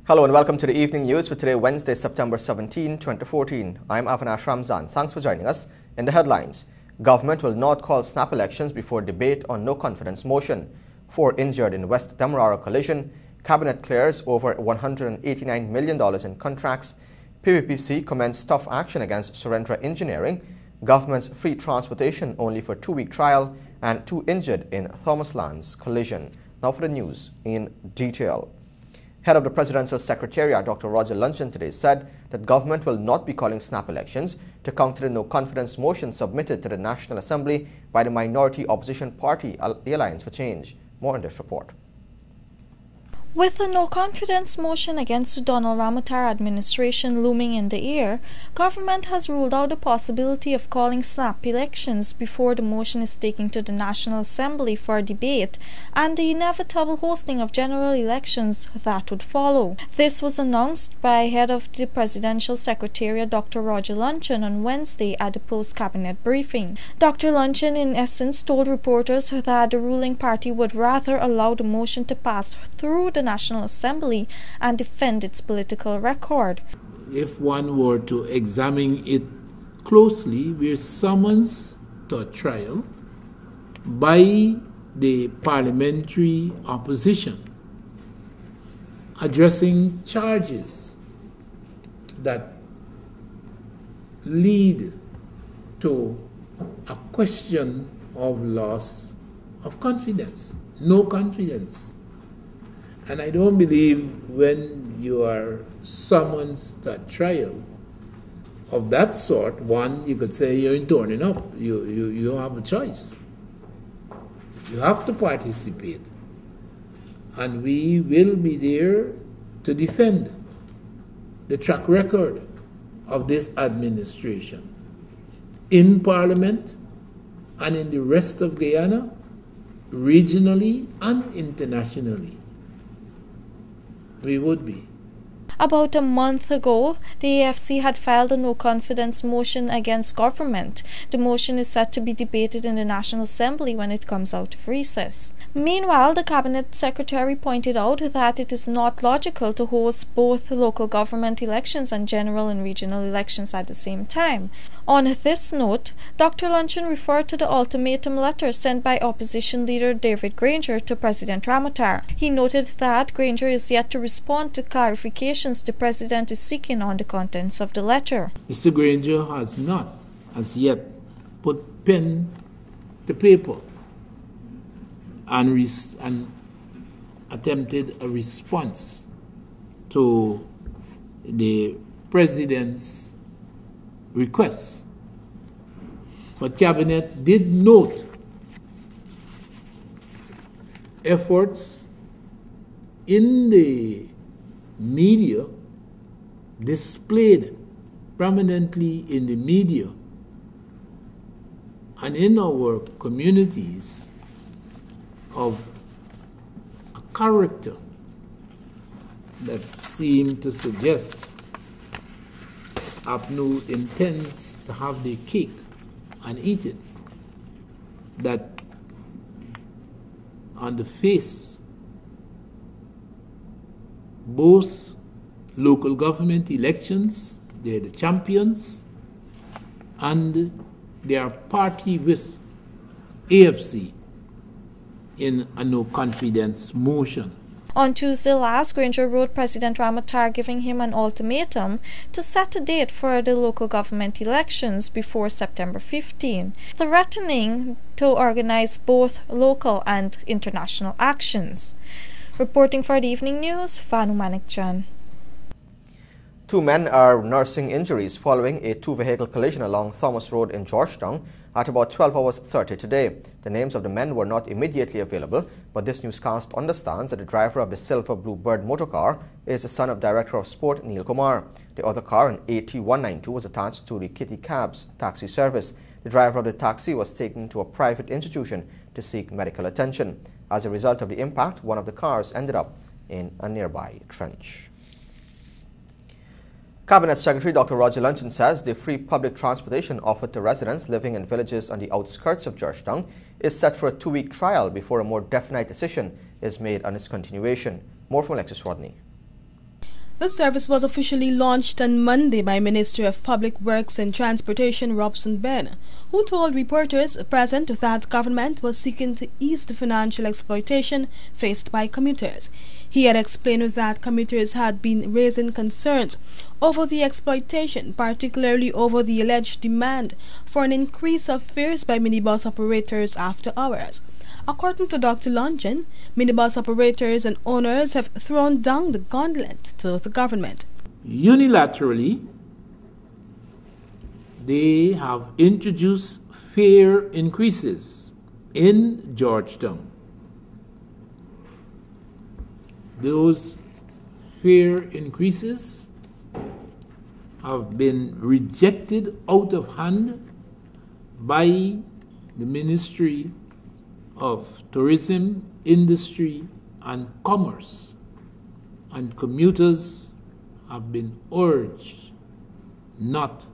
Hello and welcome to the evening news for today, Wednesday, September 17, 2014. I'm Avinash Ramzan. Thanks for joining us. In the headlines, government will not call snap elections before debate on no confidence motion. 4 injured in West Demerara collision. Cabinet clears over $189 million in contracts. PVPC commenced tough action against Surrendra Engineering. Government's free transportation only for 2-week trial. And 2 injured in Thomas Land's collision. Now for the news in detail. Head of the Presidential Secretariat, Dr. Roger Luncheon, today said that government will not be calling snap elections to counter the no-confidence motion submitted to the National Assembly by the minority opposition party, the Alliance for Change. More in this report. With the no-confidence motion against the Donald Ramotar administration looming in the air, government has ruled out the possibility of calling snap elections before the motion is taken to the National Assembly for debate and the inevitable hosting of general elections that would follow. This was announced by head of the Presidential Secretariat, Dr. Roger Luncheon, on Wednesday at the post-cabinet briefing. Dr. Luncheon, in essence, told reporters that the ruling party would rather allow the motion to pass through the National Assembly and defend its political record. If one were to examine it closely, we're summoned to a trial by the parliamentary opposition addressing charges that lead to a question of loss of confidence, no confidence. And I don't believe when you are summoned to a trial of that sort, one, you could say you're turning up. You don't have a choice. You have to participate. And we will be there to defend the track record of this administration in Parliament and in the rest of Guyana, regionally and internationally. We would be. About a month ago, the AFC had filed a no-confidence motion against government. The motion is set to be debated in the National Assembly when it comes out of recess. Meanwhile, the Cabinet Secretary pointed out that it is not logical to host both local government elections and general and regional elections at the same time. On this note, Dr. Luncheon referred to the ultimatum letter sent by opposition leader David Granger to President Ramotar. He noted that Granger is yet to respond to clarifications the President is seeking on the contents of the letter. Mr. Granger has not, as yet, put pen to paper and attempted a response to the President's request. But Cabinet did note efforts in the media, displayed prominently in the media and in our communities, of a character that seemed to suggest APNU intends to have their cake and eat it. That on the face, both local government elections, they're the champions, and they are party with AFC in a no-confidence motion. On Tuesday last, Granger wrote President Ramotar giving him an ultimatum to set a date for the local government elections before September 15, threatening to organize both local and international actions. Reporting for the evening news, Vanu Manikjan. 2 men are nursing injuries following a 2-vehicle collision along Thomas Road in Georgetown at about 12 hours 30 today. The names of the men were not immediately available, but this newscast understands that the driver of the Silver Bluebird motorcar is the son of Director of Sport Neil Kumar. The other car, an AT192, was attached to the Kitty Cabs taxi service. The driver of the taxi was taken to a private institution to seek medical attention. As a result of the impact, one of the cars ended up in a nearby trench. Cabinet Secretary Dr. Roger Luncheon says the free public transportation offered to residents living in villages on the outskirts of Georgetown is set for a 2-week trial before a more definite decision is made on its continuation. More from Alexis Rodney. The service was officially launched on Monday by Minister of Public Works and Transportation Robson Ben, who told reporters present that government was seeking to ease the financial exploitation faced by commuters. He had explained that commuters had been raising concerns over the exploitation, particularly over the alleged demand for an increase of fares by minibus operators after hours. According to Dr. Luncheon, minibus operators and owners have thrown down the gauntlet to the government. Unilaterally, they have introduced fare increases in Georgetown. Those fare increases have been rejected out of hand by the Ministry of Tourism, Industry and Commerce, and commuters have been urged not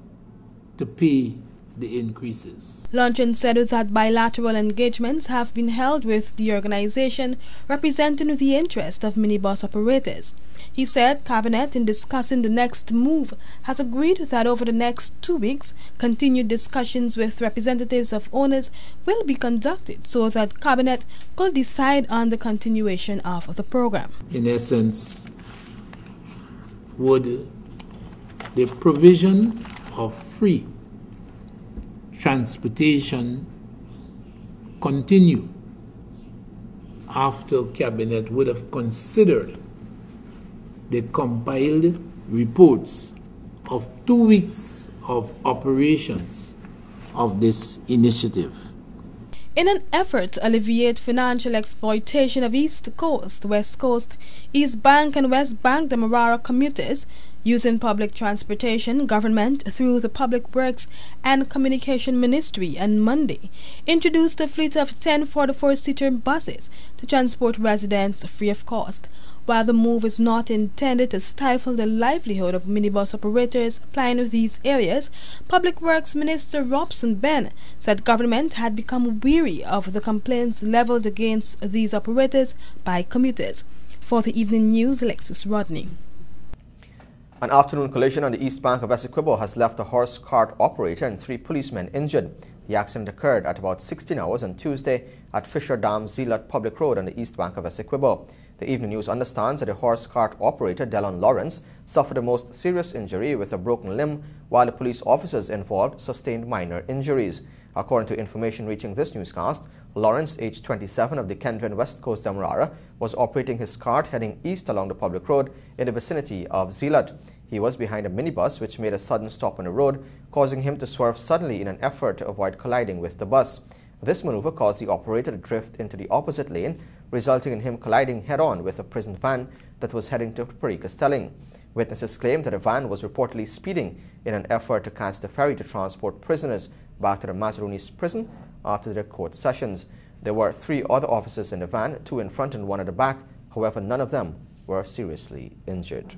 to pay the increases. Luncheon said that bilateral engagements have been held with the organization representing the interest of minibus operators. He said Cabinet, in discussing the next move, has agreed that over the next 2 weeks, continued discussions with representatives of owners will be conducted so that Cabinet could decide on the continuation of the program. In essence, would the provision of free transportation continue after Cabinet would have considered the compiled reports of 2 weeks of operations of this initiative? In an effort to alleviate financial exploitation of East Coast, West Coast, East Bank and West Bank Demerara commuters using public transportation, government, through the Public Works and Communication Ministry on Monday, introduced a fleet of 10 44-seater buses to transport residents free of cost. While the move is not intended to stifle the livelihood of minibus operators applying to these areas, Public Works Minister Robson Ben said government had become weary of the complaints leveled against these operators by commuters. For the Evening News, Alexis Rodney. An afternoon collision on the east bank of Essequibo has left a horse cart operator and 3 policemen injured. The accident occurred at about 16 hours on Tuesday at Fisher Dam Zealot Public Road on the east bank of Essequibo. The Evening News understands that the horse cart operator, Delon Lawrence, suffered the most serious injury with a broken limb, while the police officers involved sustained minor injuries. According to information reaching this newscast, Lawrence, aged 27, of the Kendron West Coast Demerara, was operating his cart heading east along the public road in the vicinity of Zealot. He was behind a minibus which made a sudden stop on the road, causing him to swerve suddenly in an effort to avoid colliding with the bus. This maneuver caused the operator to drift into the opposite lane, resulting in him colliding head-on with a prison van that was heading to Pericastelling. Witnesses claimed that the van was reportedly speeding in an effort to catch the ferry to transport prisoners back to the Mazaroni's prison after their court sessions. There were 3 other officers in the van, 2 in front and 1 at the back. However, none of them were seriously injured.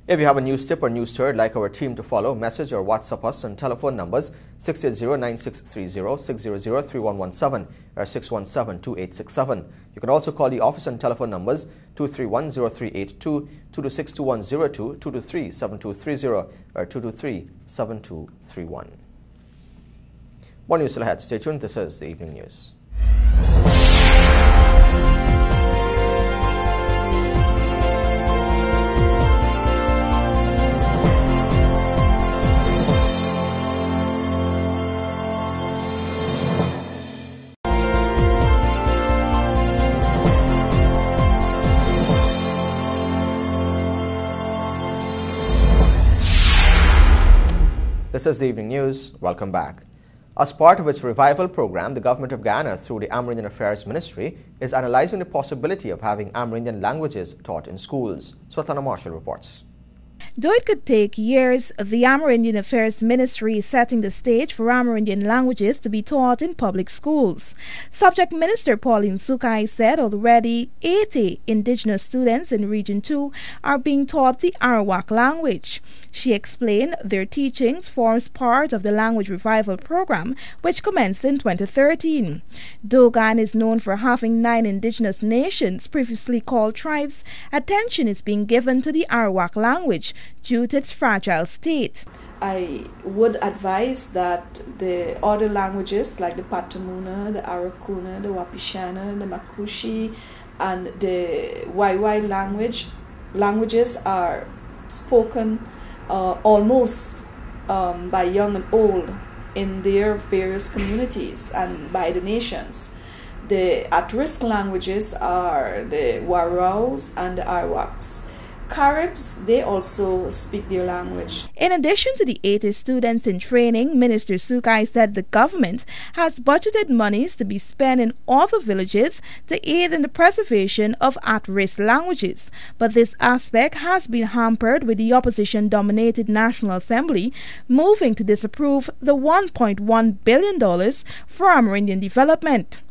If you have a news tip or news story, like our team to follow, message or WhatsApp us on telephone numbers 680-9630, 600-3117 or 617-2867. You can also call the office on telephone numbers 231-0382, 226-2102, 223-7230 or 223-7231. More news still ahead. Stay tuned. This is the Evening News. This is the Evening News. Welcome back. As part of its revival program, the Government of Ghana, through the Amerindian Affairs Ministry, is analyzing the possibility of having Amerindian languages taught in schools. Svetlana Marshall reports. Though it could take years, the Amerindian Affairs Ministry is setting the stage for Amerindian languages to be taught in public schools. Subject Minister Pauline Sukai said already 80 Indigenous students in Region 2 are being taught the Arawak language. She explained their teachings forms part of the Language Revival Program, which commenced in 2013. Dogon is known for having 9 indigenous nations, previously called tribes. Attention is being given to the Arawak language due to its fragile state. I would advise that the other languages like the Patamuna, the Arakuna, the Wapishana, the Makushi, and the Waiwai languages are spoken almost by young and old in their various communities and by the nations. The at-risk languages are the Waraos and the Arawaks. Caribs, they also speak their language. In addition to the 80 students in training, Minister Sukai said the government has budgeted monies to be spent in other villages to aid in the preservation of at-risk languages. But this aspect has been hampered with the opposition-dominated National Assembly moving to disapprove the $1.1 billion for Amerindian development.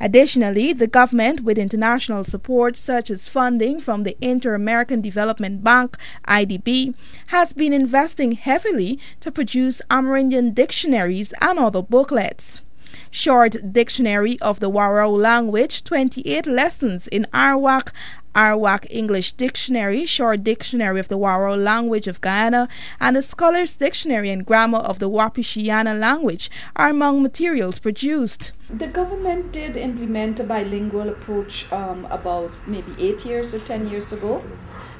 Additionally, the government, with international support such as funding from the Inter-American Development Bank, IDB, has been investing heavily to produce Amerindian dictionaries and other booklets. Short Dictionary of the Warao Language, 28 lessons in Arawak, Arawak English Dictionary, Short Dictionary of the Warao Language of Guyana, and the Scholar's Dictionary and Grammar of the Wapishiana Language are among materials produced. The government did implement a bilingual approach about maybe 8 years or 10 years ago,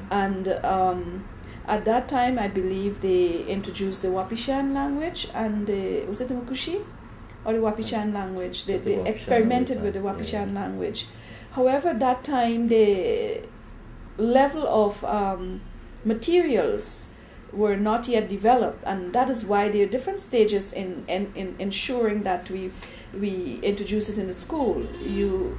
and at that time I believe they introduced the Wapishan language and was it the Makushi or the Wapishan language? They experimented with the Wapishan language. However, at that time, the level of materials were not yet developed, and that is why there are different stages in ensuring that we introduce it in the school. You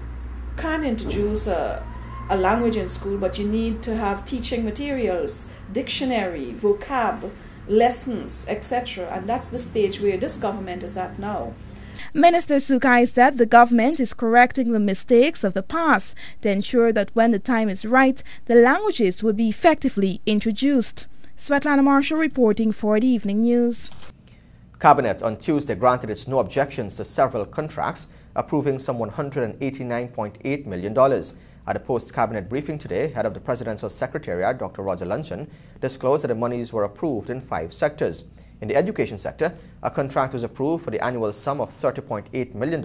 can't introduce a language in school, but you need to have teaching materials, dictionary, vocab, lessons, etc. And that's the stage where this government is at now. Minister Sukai said the government is correcting the mistakes of the past to ensure that when the time is right, the languages will be effectively introduced. Svetlana Marshall reporting for the Evening News. Cabinet on Tuesday granted its no objections to several contracts, approving some $189.8 million. At a post-cabinet briefing today, head of the Presidential Secretariat, Dr. Roger Luncheon, disclosed that the monies were approved in 5 sectors. In the education sector, a contract was approved for the annual sum of $30.8 million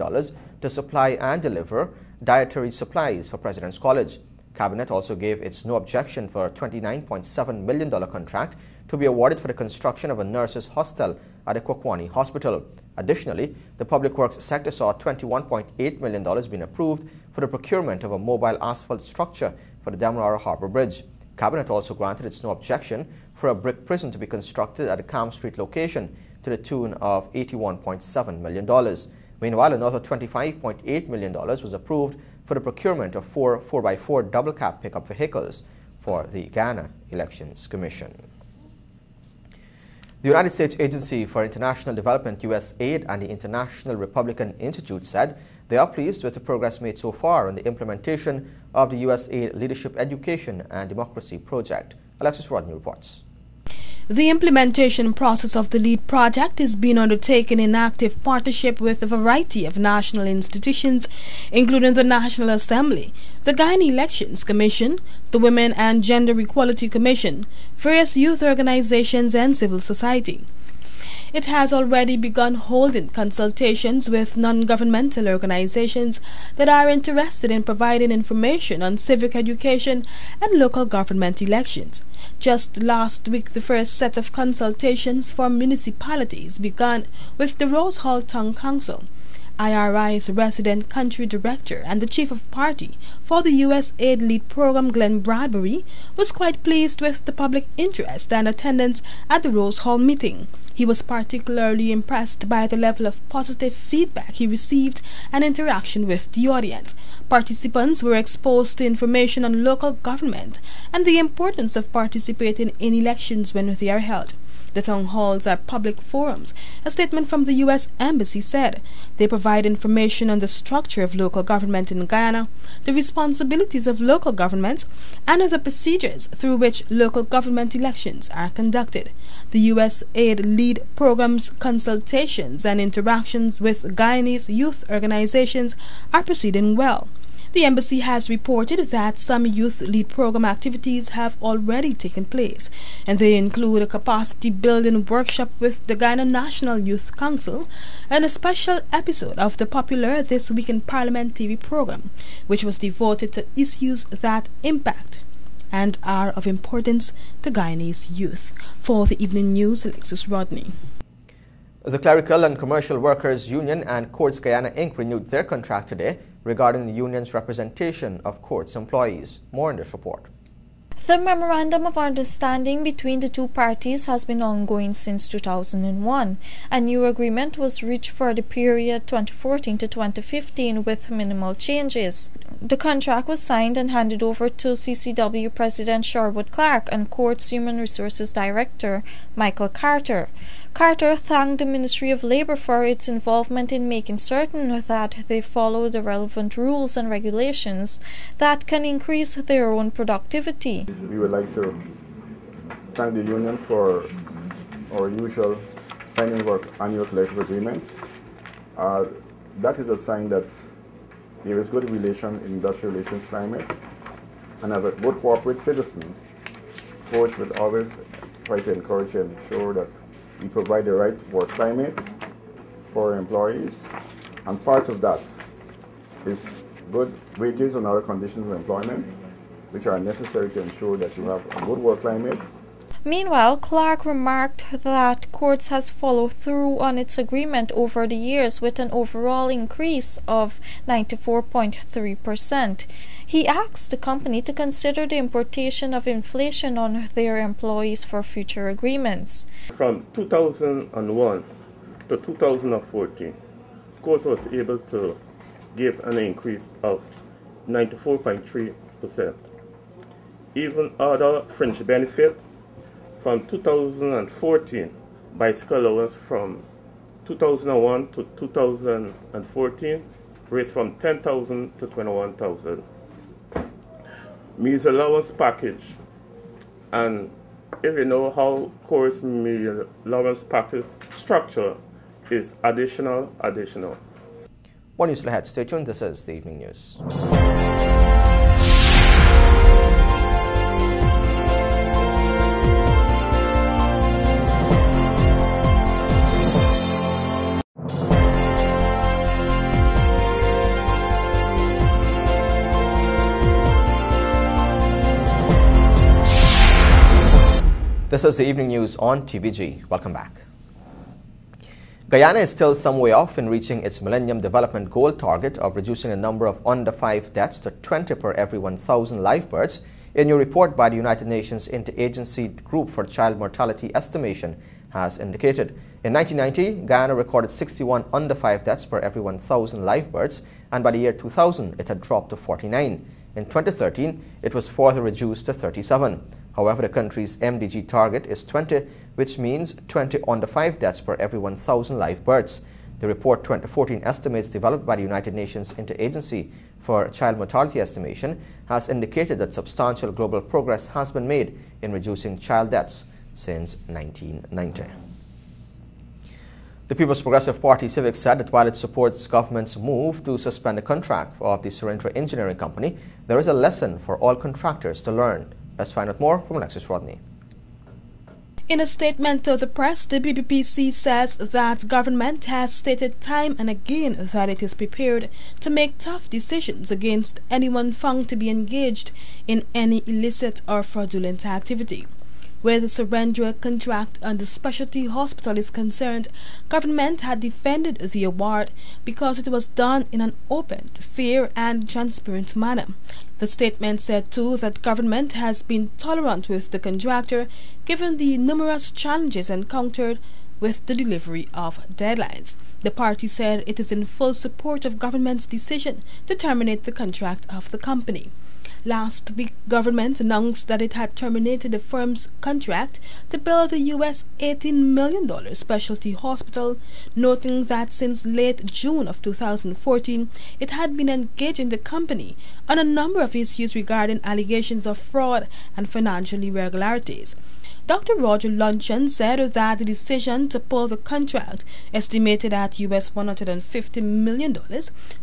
to supply and deliver dietary supplies for President's College. Cabinet also gave its no objection for a $29.7 million contract to be awarded for the construction of a nurses' hostel at the Kwakwani Hospital. Additionally, the public works sector saw $21.8 million being approved for the procurement of a mobile asphalt structure for the Demerara Harbour Bridge. Cabinet also granted its no objection for a brick prison to be constructed at the Camp Street location to the tune of $81.7 million. Meanwhile, another $25.8 million was approved for the procurement of 4 4x4 double-cab pickup vehicles for the Ghana Elections Commission. The United States Agency for International Development, USAID, and the International Republican Institute said they are pleased with the progress made so far in the implementation of the USAID Leadership Education and Democracy Project. Alexis Rodney reports. The implementation process of the LEAD project is being undertaken in active partnership with a variety of national institutions, including the National Assembly, the Ghana Elections Commission, the Women and Gender Equality Commission, various youth organizations, and civil society. It has already begun holding consultations with non-governmental organizations that are interested in providing information on civic education and local government elections. Just last week, the first set of consultations for municipalities began with the Rose Hall Town Council. IRI's resident country director and the chief of party for the USAID LEAD program, Glenn Bradbury, was quite pleased with the public interest and attendance at the Rose Hall meeting. He was particularly impressed by the level of positive feedback he received and interaction with the audience. Participants were exposed to information on local government and the importance of participating in elections when they are held. The town halls are public forums. A statement from the U.S. Embassy said they provide information on the structure of local government in Guyana, the responsibilities of local governments, and the procedures through which local government elections are conducted. The U.S. aid lead programs, consultations, and interactions with Guyanese youth organizations are proceeding well. The embassy has reported that some youth lead program activities have already taken place, and they include a capacity building workshop with the Guyana National Youth Council and a special episode of the popular This Week in Parliament TV program, which was devoted to issues that impact and are of importance to Guyanese youth. For the evening news, Alexis Rodney. The Clerical and Commercial Workers Union and Courts Guyana Inc. renewed their contract today regarding the union's representation of courts employees. More in this report. The Memorandum of Understanding between the two parties has been ongoing since 2001. A new agreement was reached for the period 2014 to 2015 with minimal changes. The contract was signed and handed over to CCW President Sherwood Clark and Courts Human Resources Director Michael Carter. Carter thanked the Ministry of Labour for its involvement in making certain that they follow the relevant rules and regulations that can increase their own productivity. We would like to thank the union for our usual signing of our annual collective agreement. That is a sign that there is good relation in industrial relations climate, and as a good corporate citizens, Courts will always try to encourage and ensure that we provide the right work climate for our employees, and part of that is good wages and other conditions of employment, which are necessary to ensure that you have a good work climate. Meanwhile, Clark remarked that Courts has followed through on its agreement over the years with an overall increase of 94.3%. He asked the company to consider the importation of inflation on their employees for future agreements. From 2001 to 2014, Courts was able to give an increase of 94.3%. Even other fringe benefit from 2014, bicycle allowance from 2001 to 2014 raised from 10,000 to 21,000. Meals allowance package, and if you know how Courts meal allowance package structure is additional. One news ahead. Stay tuned. This is the Evening News. This is the Evening News on TVG. Welcome back. Guyana is still some way off in reaching its Millennium Development Goal target of reducing the number of under-5 deaths to 20 per every 1,000 live births. A new report by the United Nations Interagency Group for Child Mortality Estimation has indicated. In 1990, Guyana recorded 61 under-5 deaths per every 1,000 live births, and by the year 2000, it had dropped to 49. In 2013, it was further reduced to 37. However, the country's MDG target is 20, which means 20 under-5 deaths per every 1,000 live births. The report 2014 estimates developed by the United Nations Interagency for Child Mortality Estimation has indicated that substantial global progress has been made in reducing child deaths since 1990. The People's Progressive Party Civics said that while it supports government's move to suspend the contract of the Surrendra Engineering Company, there is a lesson for all contractors to learn. Let's find out more from Alexis Rodney. In a statement to the press, the PPPC says that government has stated time and again that it is prepared to make tough decisions against anyone found to be engaged in any illicit or fraudulent activity. Where the Surrendra contract and the specialty hospital is concerned, government had defended the award because it was done in an open, fair and transparent manner. The statement said too that government has been tolerant with the contractor given the numerous challenges encountered with the delivery of deadlines. The party said it is in full support of government's decision to terminate the contract of the company. Last week, government announced that it had terminated the firm's contract to build a US $18 million specialty hospital, noting that since late June of 2014, it had been engaging the company on a number of issues regarding allegations of fraud and financial irregularities. Dr. Roger Luncheon said that the decision to pull the contract, estimated at US $150 million,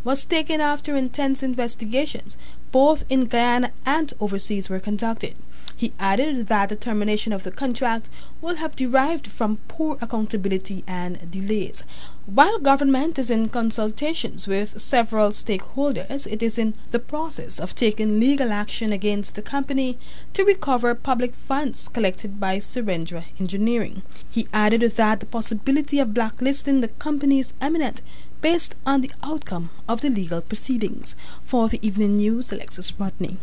was taken after intense investigations, both in Guyana and overseas, were conducted. He added that the termination of the contract will have derived from poor accountability and delays. While government is in consultations with several stakeholders, it is in the process of taking legal action against the company to recover public funds collected by Surrendra Engineering. He added that the possibility of blacklisting the company is imminent based on the outcome of the legal proceedings. For the Evening News, Alexis Rodney.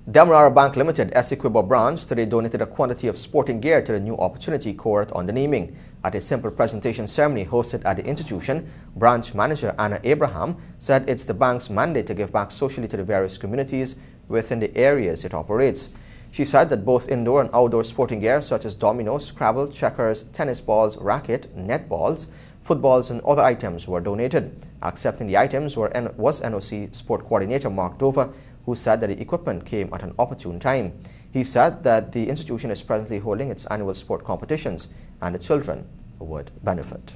Demerara Bank Limited, Essequibo branch, today donated a quantity of sporting gear to the New Opportunity Court on the naming. At a simple presentation ceremony hosted at the institution, branch manager Anna Abraham said it's the bank's mandate to give back socially to the various communities within the areas it operates. She said that both indoor and outdoor sporting gear such as dominoes, Scrabble, checkers, tennis balls, racket, netballs, footballs and other items were donated. Accepting the items was NOC Sport Coordinator Mark Dover, who said that the equipment came at an opportune time. He said that the institution is presently holding its annual sport competitions and the children would benefit.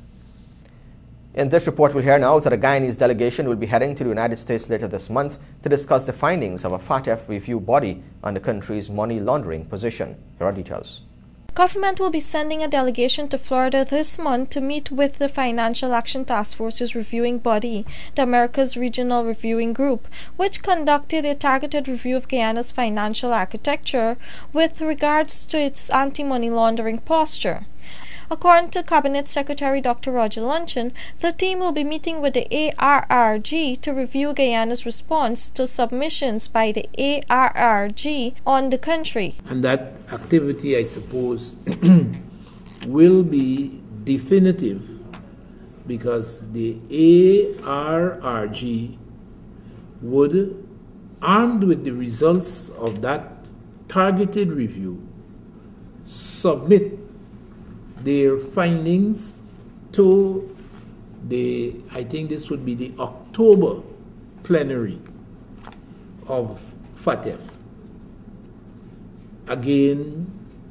In this report, we'll hear now that a Guyanese delegation will be heading to the United States later this month to discuss the findings of a FATF review body on the country's money laundering position. Here are details. Government will be sending a delegation to Florida this month to meet with the Financial Action Task Force's reviewing body, the Americas Regional Reviewing Group, which conducted a targeted review of Guyana's financial architecture with regards to its anti-money laundering posture. According to Cabinet Secretary Dr. Roger Luncheon, the team will be meeting with the ARRG to review Guyana's response to submissions by the ARRG on the country. And that activity, I suppose, will be definitive because the ARRG would, armed with the results of that targeted review, submit their findings to I think this would be the October plenary of FATF. Again,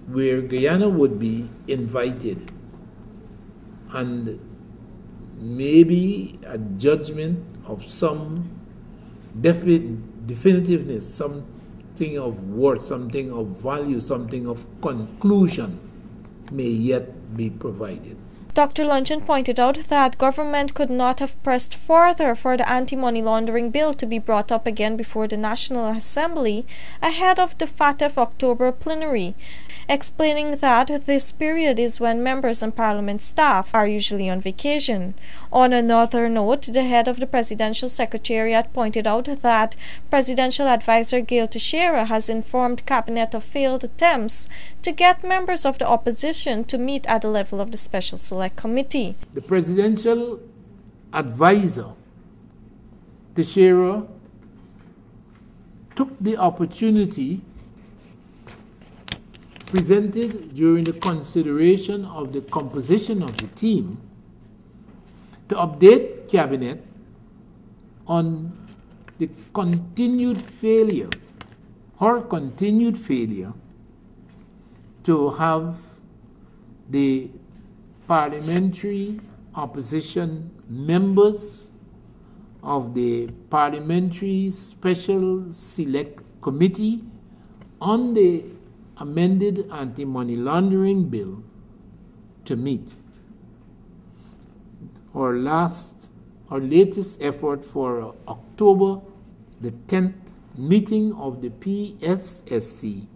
where Guyana would be invited and maybe a judgment of some definitiveness, something of worth, something of value, something of conclusion may yet be provided. Dr. Luncheon pointed out that government could not have pressed further for the anti-money laundering bill to be brought up again before the National Assembly ahead of the FATF October plenary, explaining that this period is when members and parliament staff are usually on vacation. On another note, the head of the Presidential Secretariat pointed out that Presidential Advisor Gail Teixeira has informed Cabinet of failed attempts to get members of the opposition to meet at the level of the Special Select Committee. The Presidential Advisor Teixeira took the opportunity presented during the consideration of the composition of the team to update Cabinet on the continued failure to have the parliamentary opposition members of the Parliamentary Special Select Committee on the amended anti-money laundering bill to meet. Our latest effort for October the 10th meeting of the PSSC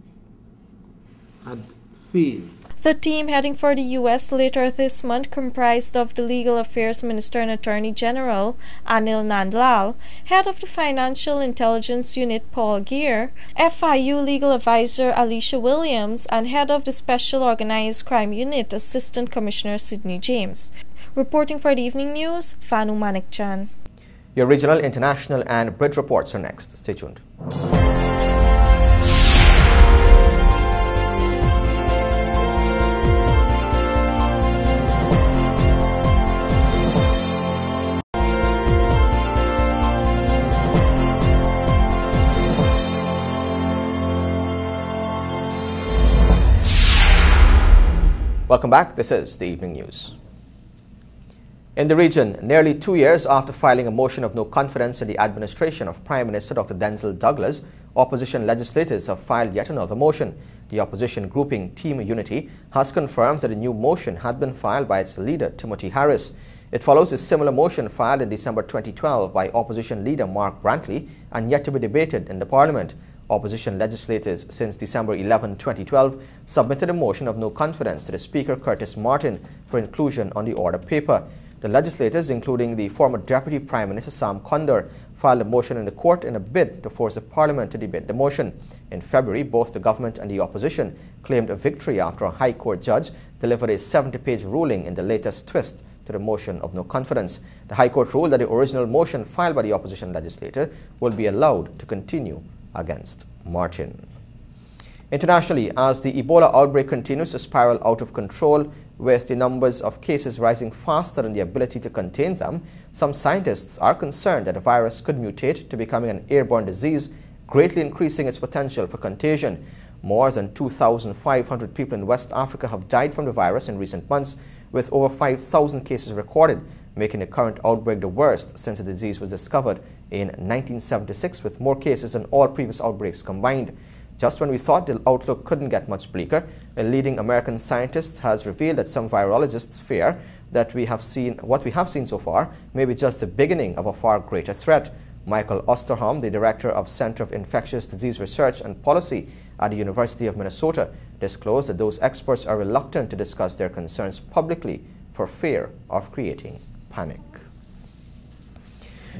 had failed. The team heading for the U.S. later this month comprised of the Legal Affairs Minister and Attorney General Anil Nandlal, Head of the Financial Intelligence Unit Paul Gear, FIU Legal Advisor Alicia Williams, and Head of the Special Organized Crime Unit Assistant Commissioner Sidney James. Reporting for the Evening News, Fanu Manikchan. Your regional, international and bridge reports are next. Stay tuned. Welcome back. This is the Evening News. In the region, nearly 2 years after filing a motion of no confidence in the administration of Prime Minister Dr. Denzel Douglas, opposition legislators have filed yet another motion. The opposition grouping Team Unity has confirmed that a new motion had been filed by its leader, Timothy Harris. It follows a similar motion filed in December 2012 by opposition leader Mark Brantley and yet to be debated in the Parliament. Opposition legislators since December 11, 2012 submitted a motion of no confidence to the Speaker Curtis Martin for inclusion on the order paper. The legislators, including the former Deputy Prime Minister Sam Condor, filed a motion in the court in a bid to force the Parliament to debate the motion. In February, both the government and the opposition claimed a victory after a High Court judge delivered a 70-page ruling in the latest twist to the motion of no confidence. The High Court ruled that the original motion filed by the opposition legislator will be allowed to continue against Martin. Internationally, as the Ebola outbreak continues to spiral out of control, with the numbers of cases rising faster than the ability to contain them, some scientists are concerned that the virus could mutate to becoming an airborne disease, greatly increasing its potential for contagion. More than 2,500 people in West Africa have died from the virus in recent months, with over 5,000 cases recorded, making the current outbreak the worst since the disease was discovered in 1976, with more cases than all previous outbreaks combined. Just when we thought the outlook couldn't get much bleaker, a leading American scientist has revealed that some virologists fear that what we have seen so far may be just the beginning of a far greater threat. Michael Osterholm, the director of Center of Infectious Disease Research and Policy at the University of Minnesota, disclosed that those experts are reluctant to discuss their concerns publicly for fear of creating panic.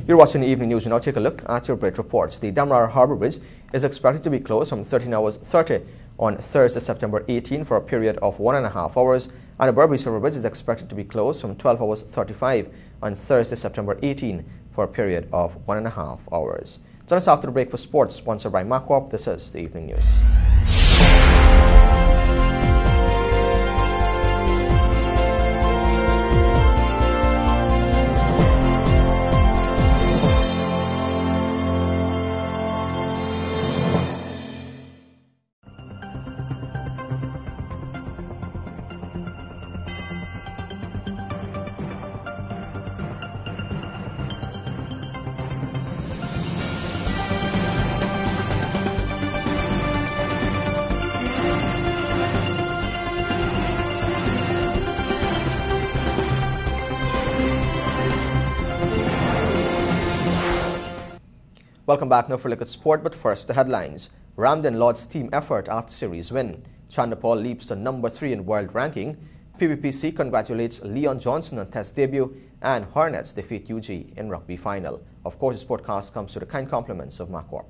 You're watching the Evening News. We now take a look at your bridge reports. The Damara Harbour Bridge is expected to be closed from 13 hours 30 on Thursday, September 18 for a period of 1.5 hours, and the Berbice River Bridge is expected to be closed from 12 hours 35 on Thursday, September 18 for a period of 1.5 hours. Join us after the break for sports, sponsored by MacWop. This is the Evening News. Welcome back now for a look at sport, but first the headlines. Ramden Lord's team effort after series win. Chandapal leaps to number 3 in world ranking. PBPC congratulates Leon Johnson on test debut, and Hornets defeat UG in rugby final. Of course, this podcast comes to the kind compliments of MacWarp.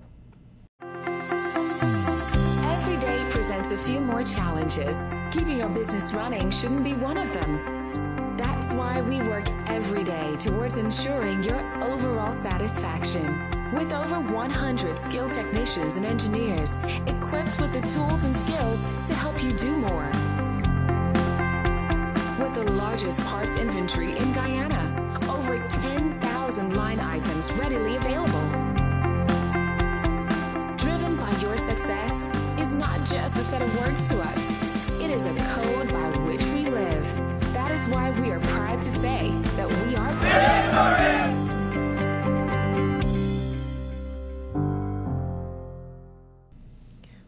Every day presents a few more challenges. Keeping your business running shouldn't be one of them. That's why we work every day towards ensuring your overall satisfaction. With over 100 skilled technicians and engineers equipped with the tools and skills to help you do more. With the largest parts inventory in Guyana, over 10,000 line items readily available. Driven by your success is not just a set of words to us. It is a code by which we live. That is why we are proud to say that we are Victory!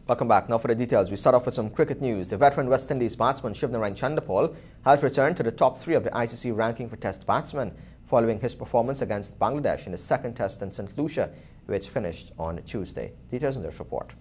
Welcome back. Now for the details, we start off with some cricket news. The veteran West Indies batsman Shivnarine Chandapal has returned to the top 3 of the ICC ranking for test batsmen following his performance against Bangladesh in the second test in St. Lucia, which finished on Tuesday. Details in this report.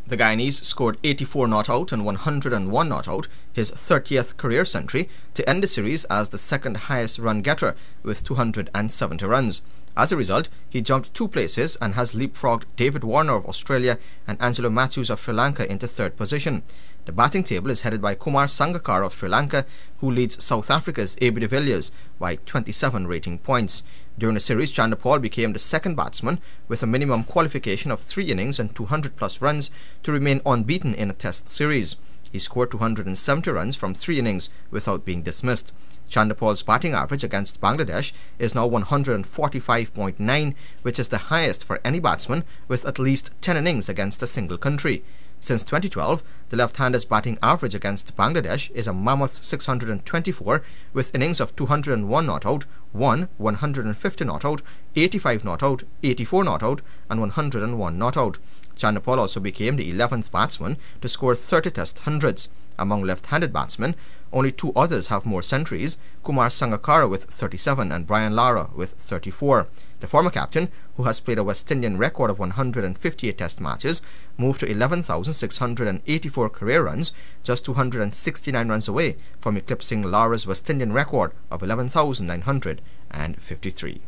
The Guyanese scored 84 not out and 101 not out, his 30th career century, to end the series as the second highest run getter with 270 runs. As a result, he jumped 2 places and has leapfrogged David Warner of Australia and Angelo Matthews of Sri Lanka into 3rd position. The batting table is headed by Kumar Sangakkara of Sri Lanka, who leads South Africa's A.B. de Villiers by 27 rating points. During the series, Chanderpaul became the second batsman with a minimum qualification of 3 innings and 200-plus runs to remain unbeaten in a Test series. He scored 270 runs from 3 innings without being dismissed. Chanderpaul's batting average against Bangladesh is now 145.9, which is the highest for any batsman with at least 10 innings against a single country. Since 2012, the left-hander's batting average against Bangladesh is a mammoth 624, with innings of 201 not out, 150 not out, 85 not out, 84 not out, and 101 not out. Chanderpaul also became the 11th batsman to score 30 Test hundreds. Among left-handed batsmen, only 2 others have more centuries, Kumar Sangakkara with 37 and Brian Lara with 34. The former captain, who has played a West Indian record of 158 Test matches, moved to 11,684 career runs, just 269 runs away from eclipsing Lara's West Indian record of 11,953.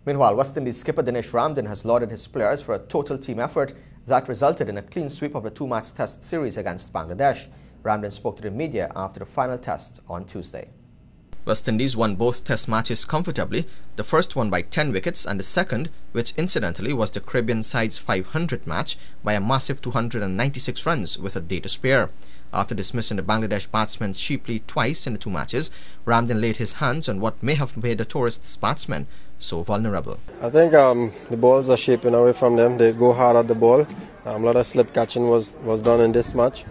Meanwhile, West Indies skipper Dinesh Ramdin has lauded his players for a total team effort that resulted in a clean sweep of the 2-match Test series against Bangladesh. Ramdin spoke to the media after the final test on Tuesday. West Indies won both Test matches comfortably, the first one by 10 wickets and the second, which incidentally was the Caribbean side's 500th match, by a massive 296 runs with a day to spare. After dismissing the Bangladesh batsmen cheaply twice in the 2 matches, Ramdin laid his hands on what may have made the tourists' batsmen so vulnerable. I think the balls are shaping away from them. They go hard at the ball. A lot of slip catching was done in this match.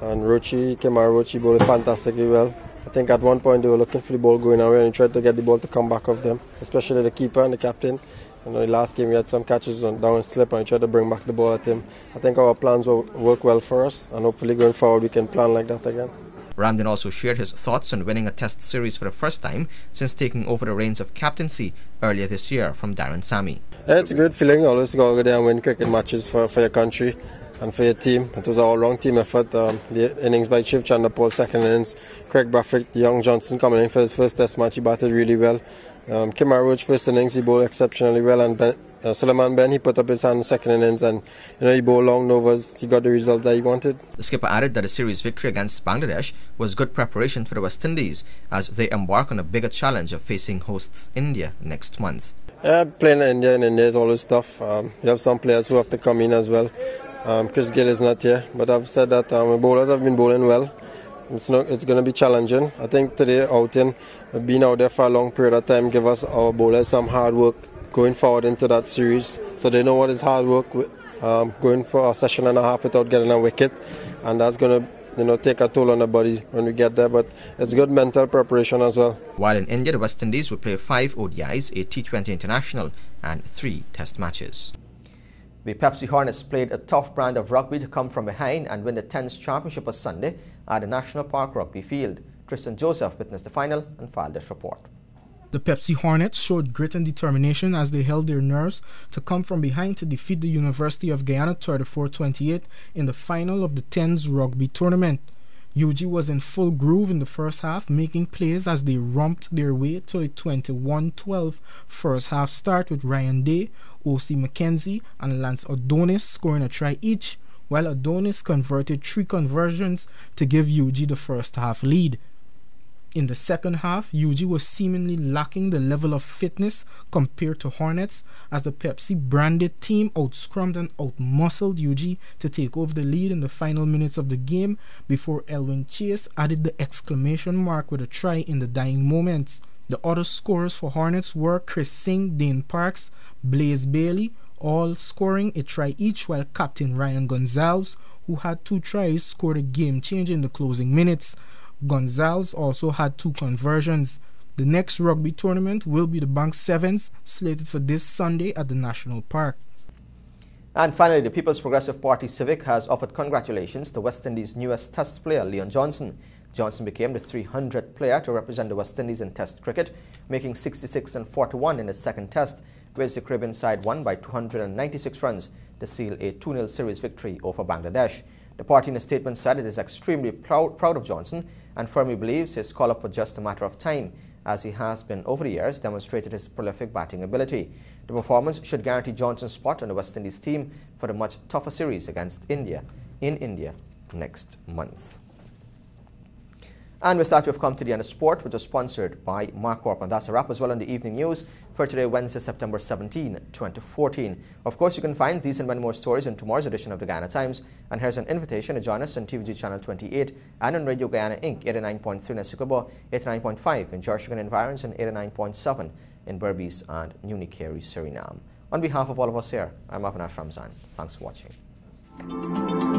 And Kemar Rochi bowled fantastically well. I think at one point they were looking for the ball going away and he tried to get the ball to come back off them, especially the keeper and the captain. You know, the last game we had some catches on down slip and he tried to bring back the ball at him. I think our plans will work well for us and hopefully going forward we can plan like that again. Ramdin also shared his thoughts on winning a Test series for the first time since taking over the reins of captaincy earlier this year from Darren Sammy. Yeah, it's a good feeling always to go over there and win cricket matches for your country and for your team. It was an all-round team effort. The innings by Shiv Chanderpaul, second innings, Craig Brathwaite, Young Johnson coming in for his first Test match, he batted really well. Kemar Roach, first innings, he bowled exceptionally well, and Suleiman Ben, he put up his hand in the second innings and he bowled long overs. He got the result that he wanted. The skipper added that the series victory against Bangladesh was good preparation for the West Indies as they embark on a bigger challenge of facing hosts India next month. Yeah, playing in India is always tough. You have some players who have to come in as well. Chris Gill is not here, but I've said that the bowlers have been bowling well. It's going to be challenging. I think today outing, being out there for a long period of time, give us our bowlers some hard work going forward into that series, so they know what is hard work going for a session and a half without getting a wicket, and that's going to take a toll on the body when we get there, but it's good mental preparation as well. While in India, the West Indies will play 5 ODIs, a T20 international and 3 Test matches. The Pepsi Hornets played a tough brand of rugby to come from behind and win the 10th championship on Sunday at the National Park Rugby Field. Tristan Joseph witnessed the final and filed this report. The Pepsi Hornets showed grit and determination as they held their nerves to come from behind to defeat the University of Guyana 34-28 in the final of the 10s rugby tournament. UG was in full groove in the first half, making plays as they romped their way to a 21-12 first half start with Ryan Day, O.C. McKenzie and Lance Adonis scoring a try each, while Adonis converted 3 conversions to give UG the first half lead. In the second half, UG was seemingly lacking the level of fitness compared to Hornets as the Pepsi-branded team outscrummed and outmuscled UG to take over the lead in the final minutes of the game before Elwin Chase added the exclamation mark with a try in the dying moments. The other scorers for Hornets were Chris Singh, Dane Parks, Blaze Bailey, all scoring a try each, while Captain Ryan Gonzalez, who had 2 tries, scored a game changer in the closing minutes. Gonzalez also had 2 conversions. The next rugby tournament will be the Bank Sevens, slated for this Sunday at the National Park. And finally, the People's Progressive Party Civic has offered congratulations to West Indies' newest Test player, Leon Johnson. Johnson became the 300th player to represent the West Indies in Test cricket, making 66 and 41 in his second Test, which the Caribbean side won by 296 runs to seal a 2-0 series victory over Bangladesh. The party in a statement said it is extremely proud of Johnson and firmly believes his call-up was just a matter of time, as he has been over the years demonstrated his prolific batting ability. The performance should guarantee Johnson's spot on the West Indies team for the much tougher series against India in India next month. And with that, we've come to the end of sport, which was sponsored by MarCorp. And that's a wrap as well on the evening news for today, Wednesday, September 17, 2014. Of course, you can find these and many more stories in tomorrow's edition of the Guyana Times. And here's an invitation to join us on TVG Channel 28 and on Radio Guyana Inc. 89.3 in Essequibo, 89.5 in George and Environs, and 89.7 in Berbice and Unicary, Suriname. On behalf of all of us here, I'm Avinash Ramzan. Thanks for watching.